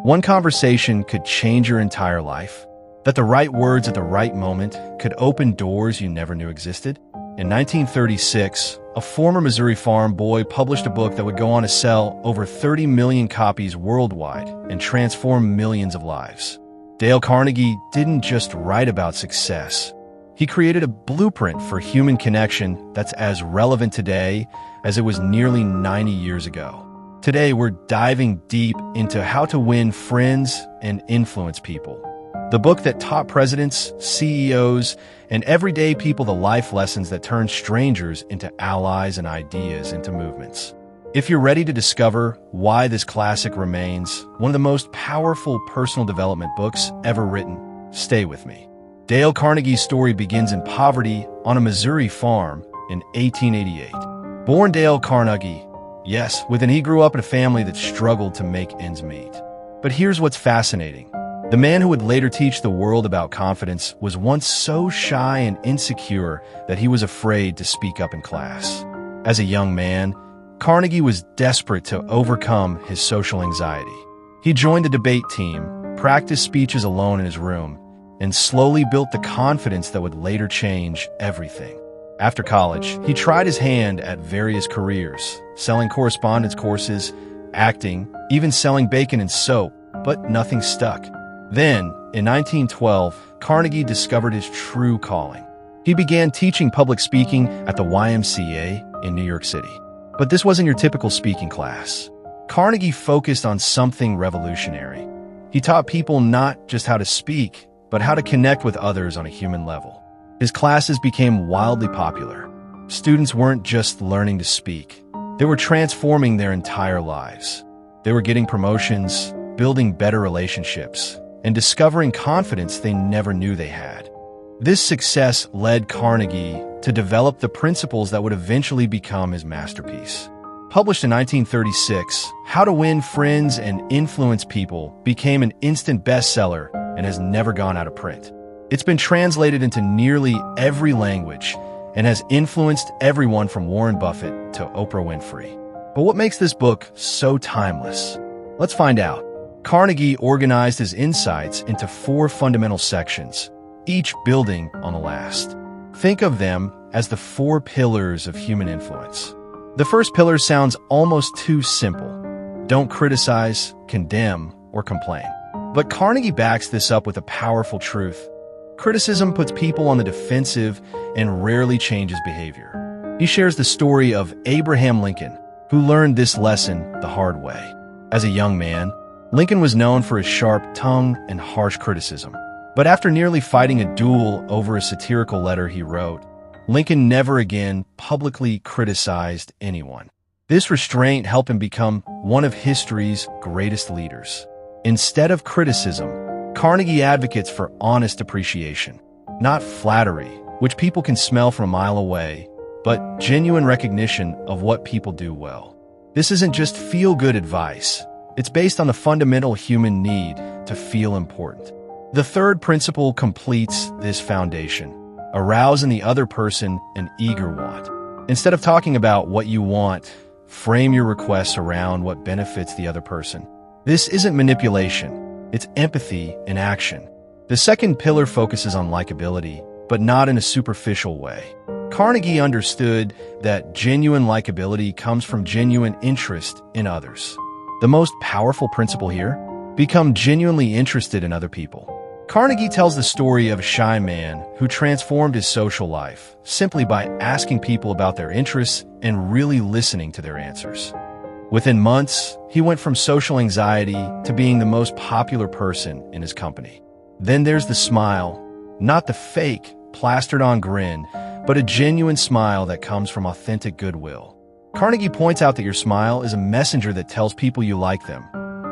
one conversation could change your entire life, that the right words at the right moment could open doors you never knew existed. In 1936, a former Missouri farm boy published a book that would go on to sell over 30 million copies worldwide and transform millions of lives. Dale Carnegie didn't just write about success. He created a blueprint for human connection that's as relevant today as it was nearly 90 years ago. Today, we're diving deep into how to win friends and influence people. The book that taught presidents, CEOs, and everyday people the life lessons that turn strangers into allies and ideas into movements. If you're ready to discover why this classic remains one of the most powerful personal development books ever written, stay with me. Dale Carnegie's story begins in poverty on a Missouri farm in 1888. Born Dale Carnegie, yes, he grew up in a family that struggled to make ends meet. But here's what's fascinating. The man who would later teach the world about confidence was once so shy and insecure that he was afraid to speak up in class. As a young man, Carnegie was desperate to overcome his social anxiety. He joined the debate team, practiced speeches alone in his room, and slowly built the confidence that would later change everything. After college, he tried his hand at various careers, selling correspondence courses, acting, even selling bacon and soap, but nothing stuck. Then, in 1912, Carnegie discovered his true calling. He began teaching public speaking at the YMCA in New York City. But this wasn't your typical speaking class. Carnegie focused on something revolutionary. He taught people not just how to speak, but how to connect with others on a human level. His classes became wildly popular. Students weren't just learning to speak. They were transforming their entire lives. They were getting promotions, building better relationships, and discovering confidence they never knew they had. This success led Carnegie to develop the principles that would eventually become his masterpiece. Published in 1936, How to Win Friends and Influence People became an instant bestseller and has never gone out of print. It's been translated into nearly every language and has influenced everyone from Warren Buffett to Oprah Winfrey. But what makes this book so timeless? Let's find out. Carnegie organized his insights into 4 fundamental sections, each building on the last. Think of them as the 4 pillars of human influence. The first pillar sounds almost too simple. Don't criticize, condemn, or complain. But Carnegie backs this up with a powerful truth. Criticism puts people on the defensive and rarely changes behavior. He shares the story of Abraham Lincoln, who learned this lesson the hard way. As a young man, Lincoln was known for his sharp tongue and harsh criticism. But after nearly fighting a duel over a satirical letter he wrote, Lincoln never again publicly criticized anyone. This restraint helped him become one of history's greatest leaders. Instead of criticism, Carnegie advocates for honest appreciation, not flattery, which people can smell from a mile away, but genuine recognition of what people do well. This isn't just feel-good advice. It's based on the fundamental human need to feel important. The third principle completes this foundation. Arouse in the other person an eager want. Instead of talking about what you want, frame your requests around what benefits the other person. This isn't manipulation. It's empathy in action. The second pillar focuses on likability, but not in a superficial way. Carnegie understood that genuine likability comes from genuine interest in others. The most powerful principle here? Become genuinely interested in other people. Carnegie tells the story of a shy man who transformed his social life simply by asking people about their interests and really listening to their answers. Within months, he went from social anxiety to being the most popular person in his company. Then there's the smile, not the fake, plastered-on grin, but a genuine smile that comes from authentic goodwill. Carnegie points out that your smile is a messenger that tells people you like them,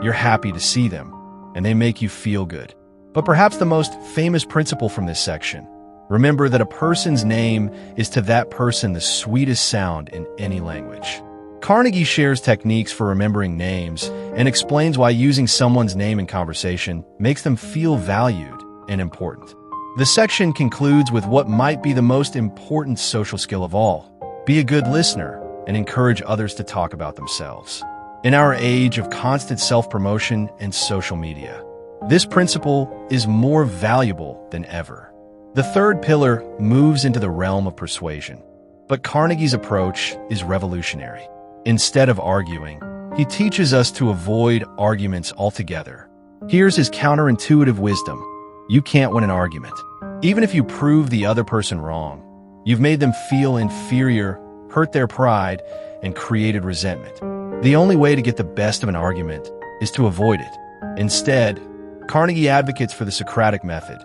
you're happy to see them, and they make you feel good. But perhaps the most famous principle from this section, remember that a person's name is to that person the sweetest sound in any language. Carnegie shares techniques for remembering names and explains why using someone's name in conversation makes them feel valued and important. The section concludes with what might be the most important social skill of all. Be a good listener and encourage others to talk about themselves. In our age of constant self-promotion and social media, this principle is more valuable than ever. The third pillar moves into the realm of persuasion, but Carnegie's approach is revolutionary. Instead of arguing, he teaches us to avoid arguments altogether. Here's his counterintuitive wisdom. You can't win an argument. Even if you prove the other person wrong, you've made them feel inferior, hurt their pride, and created resentment. The only way to get the best of an argument is to avoid it. Instead, Carnegie advocates for the Socratic method,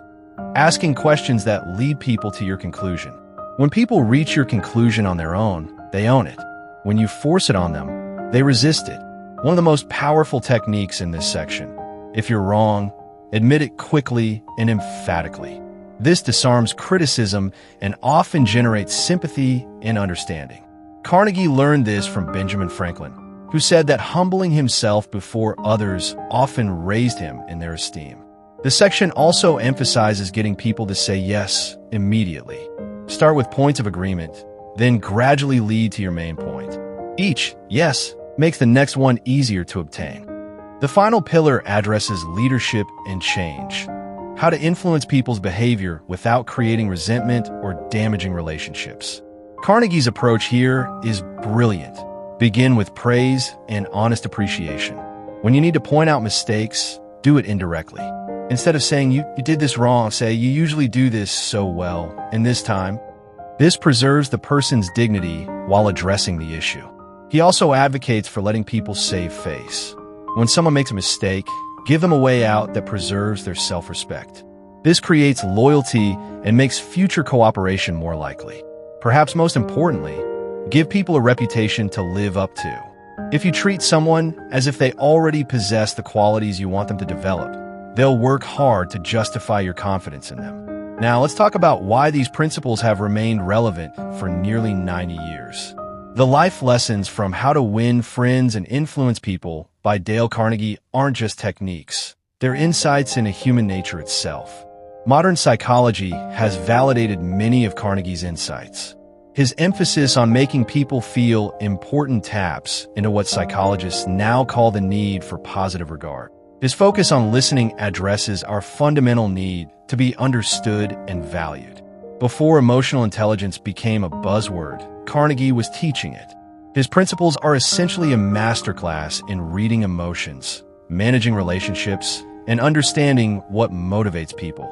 asking questions that lead people to your conclusion. When people reach your conclusion on their own, they own it. When you force it on them, they resist it. One of the most powerful techniques in this section. If you're wrong, admit it quickly and emphatically. This disarms criticism and often generates sympathy and understanding. Carnegie learned this from Benjamin Franklin, who said that humbling himself before others often raised him in their esteem. The section also emphasizes getting people to say yes immediately. Start with points of agreement, then gradually lead to your main point. Each yes makes the next one easier to obtain. The final pillar addresses leadership and change, how to influence people's behavior without creating resentment or damaging relationships. Carnegie's approach here is brilliant. Begin with praise and honest appreciation. When you need to point out mistakes, do it indirectly. Instead of saying, you did this wrong, say, you usually do this so well, and this time. This preserves the person's dignity while addressing the issue. He also advocates for letting people save face. When someone makes a mistake, give them a way out that preserves their self-respect. This creates loyalty and makes future cooperation more likely. Perhaps most importantly, give people a reputation to live up to. If you treat someone as if they already possess the qualities you want them to develop, they'll work hard to justify your confidence in them. Now, let's talk about why these principles have remained relevant for nearly 90 years. The life lessons from How to Win Friends and Influence People by Dale Carnegie aren't just techniques. They're insights into human nature itself. Modern psychology has validated many of Carnegie's insights. His emphasis on making people feel important taps into what psychologists now call the need for positive regard. His focus on listening addresses our fundamental need to be understood and valued. Before emotional intelligence became a buzzword, Carnegie was teaching it. His principles are essentially a masterclass in reading emotions, managing relationships, and understanding what motivates people.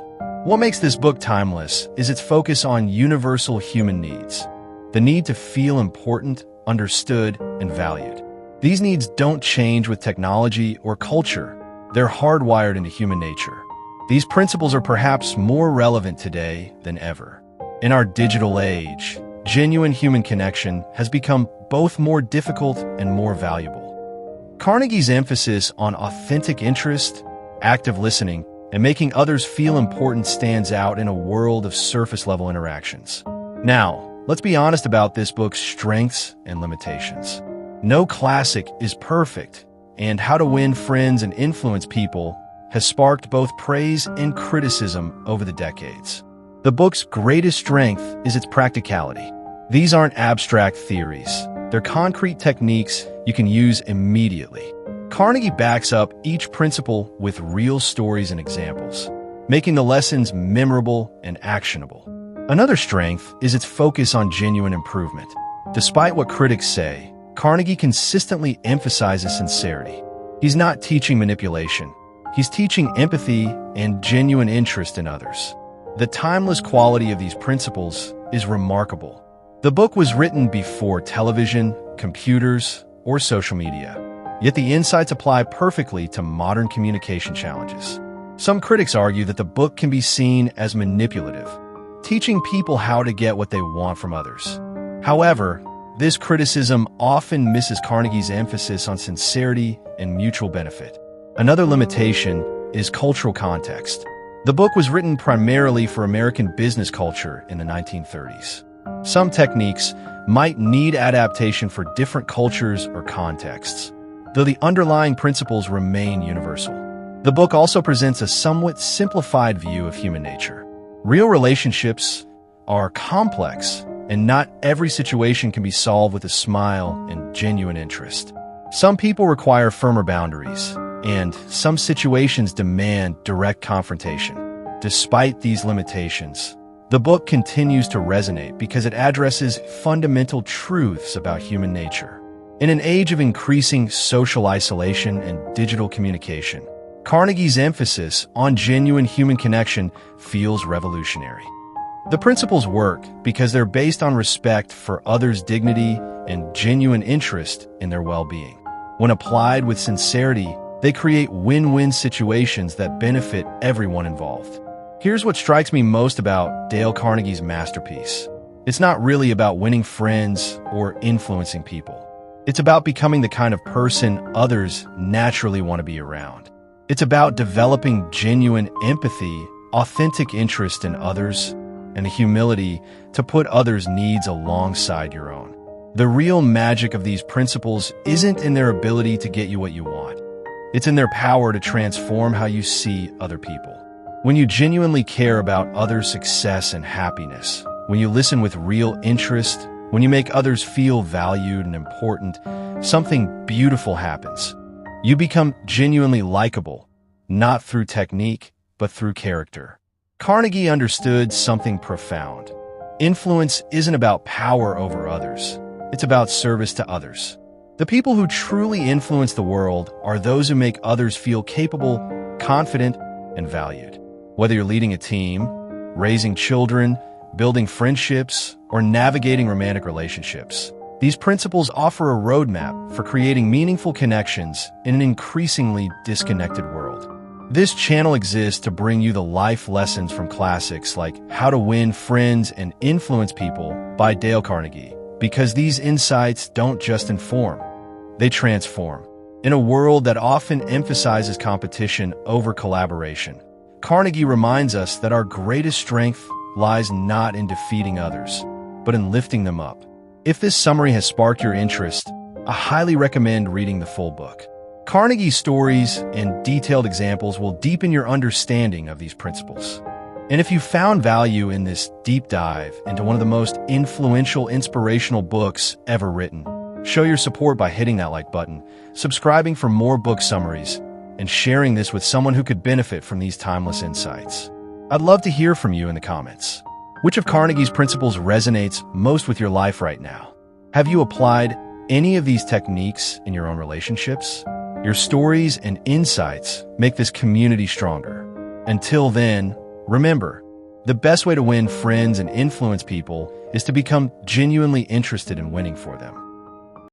What makes this book timeless is its focus on universal human needs. The need to feel important, understood, and valued. These needs don't change with technology or culture. They're hardwired into human nature. These principles are perhaps more relevant today than ever. In our digital age, genuine human connection has become both more difficult and more valuable. Carnegie's emphasis on authentic interest, active listening, and making others feel important stands out in a world of surface-level interactions. Now, let's be honest about this book's strengths and limitations. No classic is perfect, and How to Win Friends and Influence People has sparked both praise and criticism over the decades. The book's greatest strength is its practicality. These aren't abstract theories. They're concrete techniques you can use immediately. Carnegie backs up each principle with real stories and examples, making the lessons memorable and actionable. Another strength is its focus on genuine improvement. Despite what critics say, Carnegie consistently emphasizes sincerity. He's not teaching manipulation. He's teaching empathy and genuine interest in others. The timeless quality of these principles is remarkable. The book was written before television, computers, or social media, yet the insights apply perfectly to modern communication challenges. Some critics argue that the book can be seen as manipulative, teaching people how to get what they want from others. However, this criticism often misses Carnegie's emphasis on sincerity and mutual benefit. Another limitation is cultural context. The book was written primarily for American business culture in the 1930s. Some techniques might need adaptation for different cultures or contexts, though the underlying principles remain universal. The book also presents a somewhat simplified view of human nature. Real relationships are complex, and not every situation can be solved with a smile and genuine interest. Some people require firmer boundaries, and some situations demand direct confrontation. Despite these limitations, the book continues to resonate because it addresses fundamental truths about human nature. In an age of increasing social isolation and digital communication, Carnegie's emphasis on genuine human connection feels revolutionary. The principles work because they're based on respect for others' dignity and genuine interest in their well-being. When applied with sincerity, they create win-win situations that benefit everyone involved. Here's what strikes me most about Dale Carnegie's masterpiece. It's not really about winning friends or influencing people. It's about becoming the kind of person others naturally want to be around. It's about developing genuine empathy, authentic interest in others, and the humility to put others' needs alongside your own. The real magic of these principles isn't in their ability to get you what you want. It's in their power to transform how you see other people. When you genuinely care about others' success and happiness, when you listen with real interest, when you make others feel valued and important, something beautiful happens. You become genuinely likable, not through technique, but through character. Carnegie understood something profound. Influence isn't about power over others. It's about service to others. The people who truly influence the world are those who make others feel capable, confident, and valued. Whether you're leading a team, raising children, building friendships, or navigating romantic relationships, these principles offer a roadmap for creating meaningful connections in an increasingly disconnected world. This channel exists to bring you the life lessons from classics like How to Win Friends and Influence People by Dale Carnegie, because these insights don't just inform, they transform. In a world that often emphasizes competition over collaboration, Carnegie reminds us that our greatest strength lies not in defeating others, but in lifting them up. If this summary has sparked your interest, I highly recommend reading the full book. Carnegie's stories and detailed examples will deepen your understanding of these principles. And if you found value in this deep dive into one of the most influential, inspirational books ever written, show your support by hitting that like button, subscribing for more book summaries, and sharing this with someone who could benefit from these timeless insights. I'd love to hear from you in the comments. Which of Carnegie's principles resonates most with your life right now? Have you applied any of these techniques in your own relationships? Your stories and insights make this community stronger. Until then, remember, the best way to win friends and influence people is to become genuinely interested in winning for them.